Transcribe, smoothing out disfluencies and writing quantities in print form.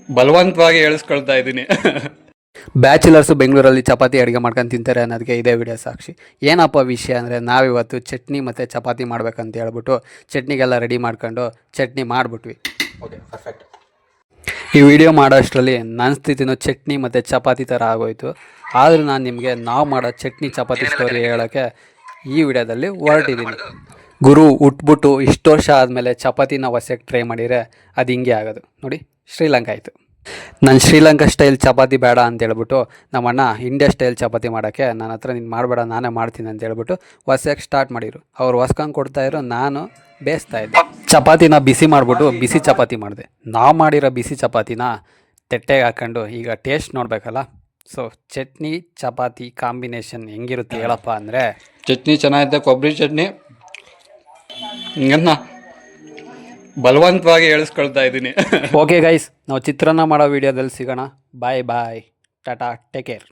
ಬಲವಂತವಾಗಿ ಹೇಳಿಸ್ಕೊಳ್ತಾ ಇದ್ದೀನಿ. ಬ್ಯಾಚುಲರ್ಸ್ ಬೆಂಗಳೂರಲ್ಲಿ ಚಪಾತಿ ಅಡುಗೆ ಮಾಡ್ಕೊಂಡು ತಿಂತಾರೆ ಅನ್ನೋದಕ್ಕೆ ಇದೇ ವಿಡಿಯೋ ಸಾಕ್ಷಿ. ಏನಪ್ಪ ವಿಷಯ ಅಂದರೆ ನಾವಿವತ್ತು ಚಟ್ನಿ ಮತ್ತು ಚಪಾತಿ ಮಾಡ್ಬೇಕಂತ ಹೇಳ್ಬಿಟ್ಟು ಚಟ್ನಿಗೆಲ್ಲ ರೆಡಿ ಮಾಡ್ಕೊಂಡು ಚಟ್ನಿ ಮಾಡಿಬಿಟ್ವಿ. Okay, perfect. ಈ ವಿಡಿಯೋ ಮಾಡೋ ಅಷ್ಟರಲ್ಲಿ ನನ್ನ ಸ್ಥಿತಿನೂ ಚಟ್ನಿ ಮತ್ತು ಚಪಾತಿ ಥರ ಆಗೋಯ್ತು. ಆದರೂ ನಾನು ನಿಮಗೆ ನಾವು ಮಾಡೋ ಚಟ್ನಿ ಚಪಾತಿ ಸ್ಟೋರಿ ಹೇಳೋಕ್ಕೆ ಈ ವಿಡಿಯೋದಲ್ಲಿ ಹೊರಟಿದ್ದೀನಿ. ಗುರು ಹುಟ್ಬಿಟ್ಟು ಇಷ್ಟು ವರ್ಷ ಆದಮೇಲೆ ಚಪಾತಿನ ಹೊಸಕ್ಕೆ ಟ್ರೈ ಮಾಡಿದರೆ ಅದು ಹಿಂಗೆ ಆಗೋದು ನೋಡಿ, ಶ್ರೀಲಂಕಾ ಆಯಿತು. ನಾನು ಶ್ರೀಲಂಕಾ ಸ್ಟೈಲ್ ಚಪಾತಿ ಬೇಡ ಅಂತ ಹೇಳ್ಬಿಟ್ಟು ನಮ್ಮಣ್ಣ ಇಂಡಿಯಾ ಸ್ಟೈಲ್ ಚಪಾತಿ ಮಾಡೋಕ್ಕೆ ನನ್ನ ಹತ್ರ ನೀನು ಮಾಡಬೇಡ ನಾನೇ ಮಾಡ್ತೀನಿ ಅಂತ ಹೇಳ್ಬಿಟ್ಟು ಹೊಸಕ್ಕೆ ಸ್ಟಾರ್ಟ್ ಮಾಡಿರು. ಅವ್ರು ಹೊಸ್ಕೊಂಡು ಕೊಡ್ತಾಯಿದ್ರು, ನಾನು ಬೇಯಿಸ್ತಾ ಇದ್ದೆ. ಚಪಾತಿನ ಬಿಸಿ ಮಾಡಿಬಿಟ್ಟು ಬಿಸಿ ಚಪಾತಿ ಮಾಡಿದೆ. ನಾವು ಮಾಡಿರೋ ಬಿಸಿ ಚಪಾತಿನ ತೆಟ್ಟೆಗೆ ಹಾಕ್ಕೊಂಡು ಈಗ ಟೇಸ್ಟ್ ನೋಡಬೇಕಲ್ಲ. ಸೊ ಚಟ್ನಿ ಚಪಾತಿ ಕಾಂಬಿನೇಷನ್ ಹೆಂಗಿರುತ್ತೆ ಹೇಳಪ್ಪ ಅಂದರೆ, ಚಟ್ನಿ ಚೆನ್ನಾಗಿದೆ, ಕೊಬ್ಬರಿ ಚಟ್ನಿ. ಹಿಂಗನ್ನ ಬಲವಂತವಾಗಿ ಹೇಳಿಸ್ಕೊಳ್ತಾ ಇದ್ದೀನಿ. ಓಕೆ ಗೈಸ್, ನಾವು ಚಿತ್ರಾನ್ನ ಮಾಡೋ ವಿಡಿಯೋದಲ್ಲಿ ಸಿಗೋಣ. ಬಾಯ್ ಬಾಯ್, ಟಾಟಾ, ಟೇಕ್ ಕೇರ್.